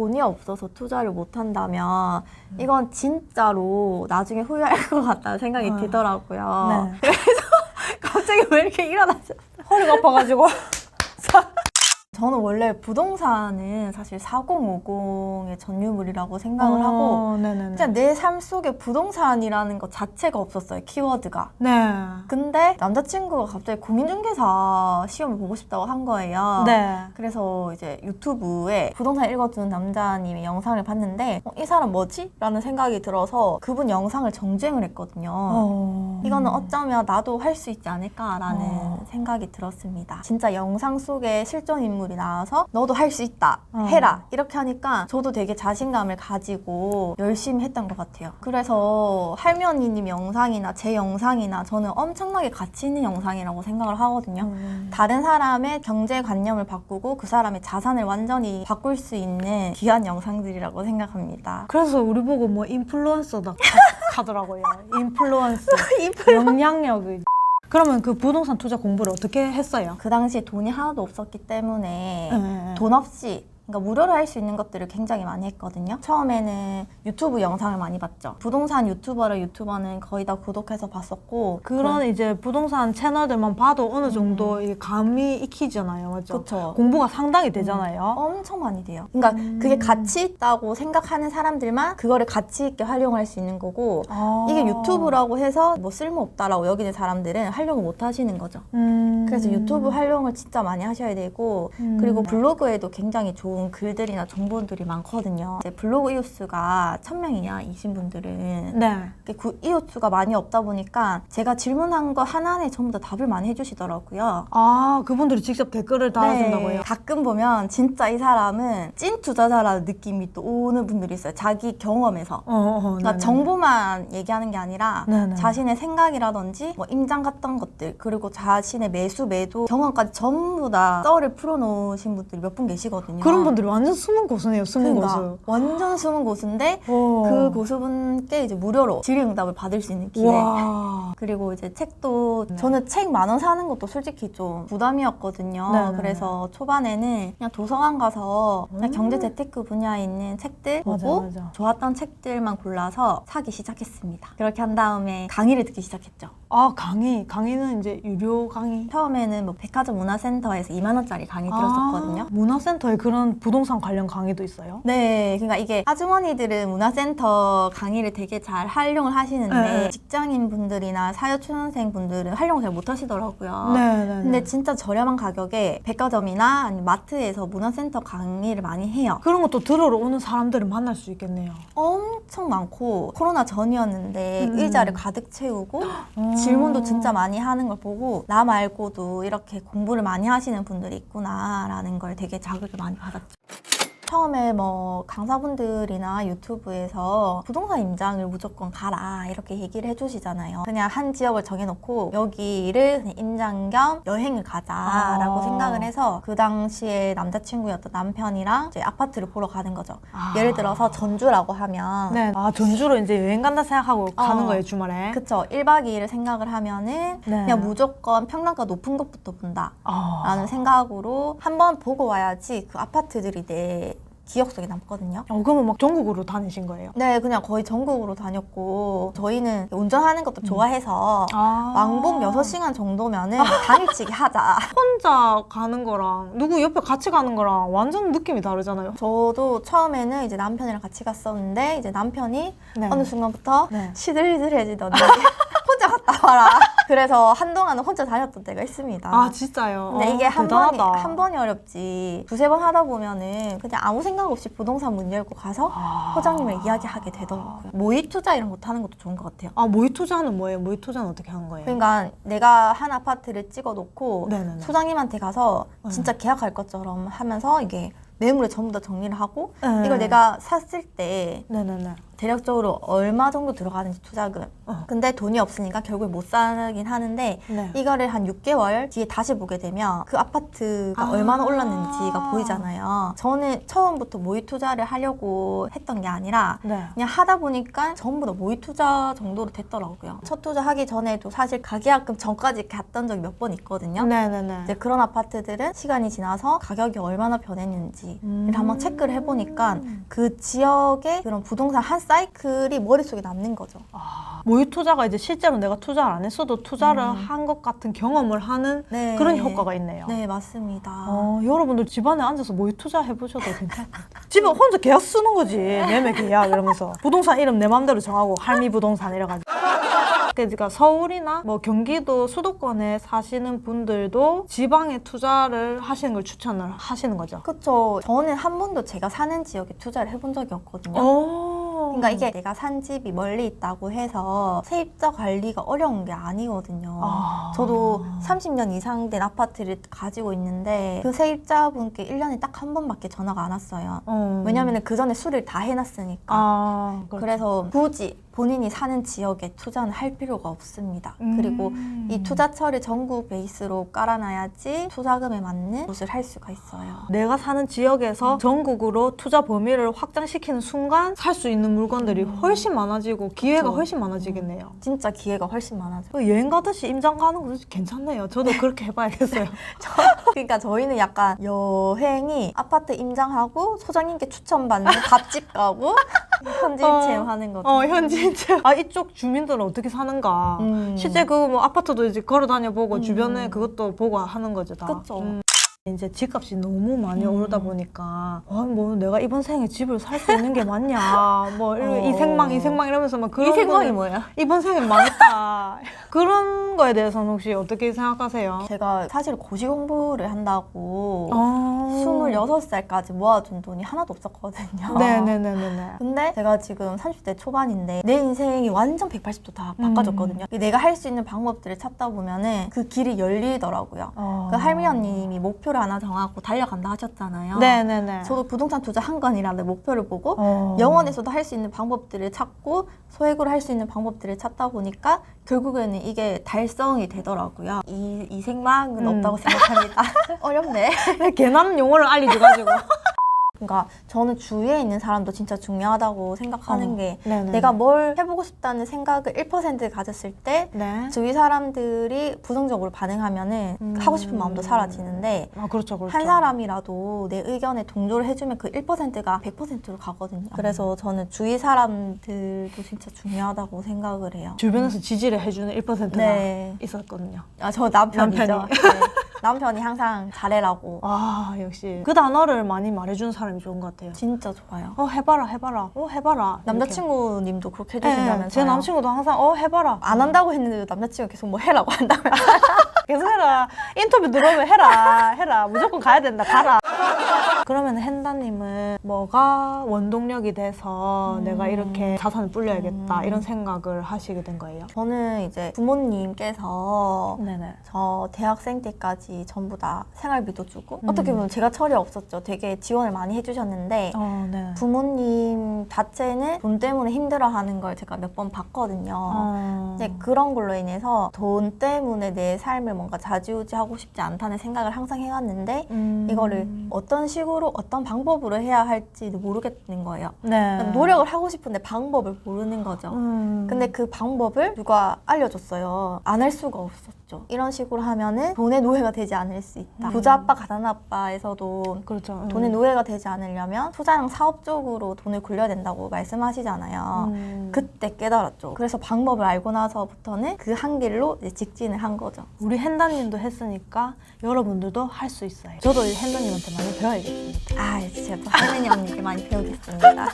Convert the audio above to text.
돈이 없어서 투자를 못 한다면 이건 진짜로 나중에 후회할 것 같다는 생각이 들더라고요. 네. 그래서 갑자기 왜 이렇게 일어나셨어요? 허리가 아파가지고. 저는 원래 부동산은 사실 4050의 전유물이라고 생각을 하고 네네네. 진짜 내 삶 속에 부동산이라는 것 자체가 없었어요, 키워드가. 네. 근데 남자친구가 갑자기 공인중개사 시험을 보고 싶다고 한 거예요. 네. 그래서 이제 유튜브에 부동산 읽어주는 남자님의 영상을 봤는데 이 사람 뭐지? 라는 생각이 들어서 그분 영상을 정주행을 했거든요. 이거는 어쩌면 나도 할 수 있지 않을까라는 생각이 들었습니다. 진짜 영상 속에 실존 인물이 나와서 너도 할 수 있다, 해라 이렇게 하니까 저도 되게 자신감을 가지고 열심히 했던 것 같아요. 그래서 할머니님 영상이나 제 영상이나 저는 엄청나게 가치 있는 영상이라고 생각을 하거든요. 다른 사람의 경제관념을 바꾸고 그 사람의 자산을 완전히 바꿀 수 있는 귀한 영상들이라고 생각합니다. 그래서 우리 보고 뭐 인플루언서다 하더라고요. 인플루언서. 영향력을. 그러면 그 부동산 투자 공부를 어떻게 했어요? 그 당시에 돈이 하나도 없었기 때문에 네. 돈 없이 그러니까 무료로 할 수 있는 것들을 굉장히 많이 했거든요. 처음에는 유튜브 영상을 많이 봤죠. 부동산 유튜버는 거의 다 구독해서 봤었고 그런 이제 부동산 채널들만 봐도 어느 정도 이게 감이 익히잖아요. 맞죠? 그쵸. 공부가 상당히 되잖아요. 엄청 많이 돼요. 그러니까 그게 가치 있다고 생각하는 사람들만 그거를 가치 있게 활용할 수 있는 거고 이게 유튜브라고 해서 뭐 쓸모없다라고 여기는 사람들은 활용을 못 하시는 거죠. 그래서 유튜브 활용을 진짜 많이 하셔야 되고 그리고 블로그에도 굉장히 좋은 글들이나 정보들이 많거든요. 이제 블로그 이웃수가 1000명이냐 이신 분들은 네. 그 이웃수가 많이 없다 보니까 제가 질문한 거 하나하나에 전부 다 답을 많이 해주시더라고요. 아, 그분들이 직접 댓글을 달아준다고요? 가끔 보면 진짜 이 사람은 찐 투자자라는 느낌이 또 오는 분들이 있어요. 자기 경험에서. 그러니까 정보만 얘기하는 게 아니라 네네. 자신의 생각이라든지 뭐 임장 갔던 것들 그리고 자신의 매수 매도 경험까지 전부 다 썰을 풀어놓으신 분들이 몇 분 계시거든요. 그런 분들이 완전 숨은 고수네요. 숨은 그러니까 고수. 완전 숨은 고수인데 오. 그 고수분께 이제 무료로 질의응답을 받을 수 있는 기회. 와. 그리고 이제 책도 저는 책 10,000원 사는 것도 솔직히 좀 부담이었거든요. 네네네. 그래서 초반에는 그냥 도서관 가서 그냥 경제 재테크 분야에 있는 책들 보고 맞아. 좋았던 책들만 골라서 사기 시작했습니다. 그렇게 한 다음에 강의를 듣기 시작했죠. 아, 강의는 이제 유료 강의? 처음에는 뭐 백화점 문화센터에서 20,000원짜리 강의 들었었거든요. 문화센터에 그런 부동산 관련 강의도 있어요? 네, 그러니까 이게 아주머니들은 문화센터 강의를 되게 잘 활용을 하시는데 네. 직장인 분들이나 사회초년생 분들은 활용을 잘 못하시더라고요. 네. 근데 진짜 저렴한 가격에 백화점이나 아니면 마트에서 문화센터 강의를 많이 해요. 그런 것도 들으러 오는 사람들을 만날 수 있겠네요. 엄청 많고 코로나 전이었는데 의자를 가득 채우고 질문도 진짜 많이 하는 걸 보고 나 말고도 이렇게 공부를 많이 하시는 분들이 있구나라는 걸 되게 자극을 많이 받았죠. 처음에 뭐 강사분들이나 유튜브에서 부동산 임장을 무조건 가라 이렇게 얘기를 해주시잖아요. 그냥 한 지역을 정해놓고 여기를 그냥 임장 겸 여행을 가자라고 생각을 해서 그 당시에 남자친구였던 남편이랑 이제 아파트를 보러 가는 거죠. 예를 들어서 전주라고 하면 네. 아, 전주로 이제 여행 간다 생각하고 가는 거예요, 주말에? 그쵸. 1박 2일을 생각을 하면은 네. 그냥 무조건 평당가 높은 곳부터 본다 라는 생각으로 한번 보고 와야지 그 아파트들이 내 기억 속에 남거든요. 그러면 막 전국으로 다니신 거예요? 네, 그냥 거의 전국으로 다녔고 저희는 운전하는 것도 좋아해서 왕복 6시간 정도면은 당일치기 하자. 혼자 가는 거랑 누구 옆에 같이 가는 거랑 완전 느낌이 다르잖아요. 저도 처음에는 이제 남편이랑 같이 갔었는데 이제 남편이 네. 어느 순간부터 네. 시들시들해지더니 혼자 갔다 와라. 그래서 한동안은 혼자 다녔던 때가 있습니다. 아, 진짜요? 근데 이게 대단하다. 한 번이 어렵지 두세 번 하다 보면은 그냥 아무 생각 없이 부동산 문 열고 가서 소장님을 이야기하게 되더라고요. 모의 투자 이런 것도 하는 것도 좋은 것 같아요. 아, 모의 투자는 뭐예요? 모의 투자는 어떻게 하는 거예요? 그러니까 내가 한 아파트를 찍어 놓고 네네네. 소장님한테 가서 진짜 계약할 것처럼 하면서 이게 매물을 전부 다 정리를 하고 네. 이걸 내가 샀을 때 네네네. 대략적으로 얼마 정도 들어가는지 투자금. 근데 돈이 없으니까 결국 못 사긴 하는데 네. 이거를 한 6개월 뒤에 다시 보게 되면 그 아파트가 얼마나 올랐는지가 보이잖아요. 저는 처음부터 모의 투자를 하려고 했던 게 아니라 네. 그냥 하다 보니까 전부 다 모의 투자 정도로 됐더라고요. 첫 투자 하기 전에도 사실 가계약금 전까지 갔던 적이 몇 번 있거든요. 네네네. 이제 그런 아파트들은 시간이 지나서 가격이 얼마나 변했는지를 한번 체크를 해보니까 그 지역의 그런 부동산 한 사이클이 머릿속에 남는 거죠. 모의 투자가 이제 실제로 내가 투자를 안 했어도 투자를 한 것 같은 경험을 하는 네. 그런 효과가 있네요. 네, 맞습니다. 여러분들 집안에 앉아서 모의 투자 해보셔도 괜찮아요. 집에 혼자 계약 쓰는 거지. 매매 계약 이러면서. 부동산 이름 내 맘대로 정하고 할미 부동산 이래가지고. 그러니까 서울이나 뭐 경기도 수도권에 사시는 분들도 지방에 투자를 하시는 걸 추천을 하시는 거죠. 그쵸. 저는 한 번도 제가 사는 지역에 투자를 해본 적이 없거든요. 그러니까 이게 내가 산 집이 멀리 있다고 해서 세입자 관리가 어려운 게 아니거든요. 저도 30년 이상 된 아파트를 가지고 있는데 그 세입자분께 1년에 딱 한 번밖에 전화가 안 왔어요. 왜냐면 그 전에 수리를 다 해놨으니까. 그렇죠. 그래서 굳이 본인이 사는 지역에 투자는 할 필요가 없습니다. 그리고 이 투자처를 전국 베이스로 깔아놔야지 투자금에 맞는 곳을 할 수가 있어요. 내가 사는 지역에서 전국으로 투자 범위를 확장시키는 순간 살 수 있는 물건들이 훨씬 많아지고 기회가 그쵸. 훨씬 많아지겠네요. 진짜 기회가 훨씬 많아져. 여행 가듯이 임장 가는 것도 괜찮네요. 저도 그렇게 해봐야겠어요. 그러니까 저희는 약간 여행이 아파트 임장하고 소장님께 추천받는 밥집 가고 현지 체험하는 거죠. 현지인체. 이쪽 주민들은 어떻게 사는가. 실제 그 뭐 아파트도 이제 걸어 다녀보고 주변에 그것도 보고 하는 거죠, 다. 그쵸. 이제 집값이 너무 많이 오르다 보니까 뭐 내가 이번 생에 집을 살 수 있는 게 맞냐 뭐 이생망 이러면서 막 그런 이 생각이 거는 뭐예요? 이번 생에 망했다 그런 거에 대해서는 혹시 어떻게 생각하세요? 제가 사실 고시 공부를 한다고 26살 26살까지 모아둔 돈이 하나도 없었거든요. 네네네네. 근데 제가 지금 30대 초반인데 내 인생이 완전 180도 다 바꿔졌거든요. 내가 할 수 있는 방법들을 찾다 보면은 그 길이 열리더라고요. 그 할미 언님이 목표를 하나 정하고 달려간다 하셨잖아요. 네네네. 저도 부동산 투자 한 건이라는 목표를 보고 영원에서도 할 수 있는 방법들을 찾고 소액으로 할 수 있는 방법들을 찾다 보니까 결국에는 이게 달성이 되더라고요. 이 생망은 없다고 생각합니다. 어렵네. 괜한 용어를 알려줘가지고. 그러니까 저는 주위에 있는 사람도 진짜 중요하다고 생각하는 게 네네. 내가 뭘 해보고 싶다는 생각을 1% 가졌을 때 네. 주위 사람들이 부정적으로 반응하면은 하고 싶은 마음도 사라지는데 그렇죠. 한 사람이라도 내 의견에 동조를 해주면 그 1%가 100%로 가거든요. 그래서 저는 주위 사람들도 진짜 중요하다고 생각을 해요. 주변에서 지지를 해주는 1%가 네. 있었거든요. 저 남편이죠. 남편이. 네. 남편이 항상 잘해라고. 역시 그 단어를 많이 말해주는 사람이 좋은 것 같아요. 진짜 좋아요. 해봐라. 해봐라. 남자친구님도 그렇게 해주신다면서요? 제 남친구도 항상 해봐라. 안 한다고 했는데도 남자친구가 계속 뭐 해라고 한다면 계속 해라. 인터뷰 들어오면 해라. 무조건 가야 된다. 가라. 그러면 헨다님은 뭐가 원동력이 돼서 내가 이렇게 자산을 불려야겠다 이런 생각을 하시게 된 거예요? 저는 이제 부모님께서 네네. 저 대학생 때까지 전부 다 생활비도 주고 어떻게 보면 제가 철이 없었죠. 되게 지원을 많이 해주셨는데 네. 부모님 자체는 돈 때문에 힘들어하는 걸 제가 몇 번 봤거든요. 이제 그런 걸로 인해서 돈 때문에 내 삶을 뭔가 좌지우지하고 싶지 않다는 생각을 항상 해왔는데 이거를 어떤 식으로 어떤 방법으로 해야 할지 모르겠는 거예요. 네. 노력을 하고 싶은데 방법을 모르는 거죠. 근데 그 방법을 누가 알려줬어요. 안 할 수가 없었죠. 이런 식으로 하면은 돈의 노예가 되지 않을 수 있다. 부자 아빠, 가난 아빠에서도 그렇죠. 돈의 노예가 되지 않으려면 투자랑 사업 쪽으로 돈을 굴려야 된다고 말씀하시잖아요. 그때 깨달았죠. 그래서 방법을 알고 나서부터는 그 한 길로 이제 직진을 한 거죠. 우리 헨다님도 했으니까 여러분들도 할 수 있어요. 저도 헨다님한테 많이 배워야겠습니다. 제가 또 할머니 언니께 많이 배우겠습니다.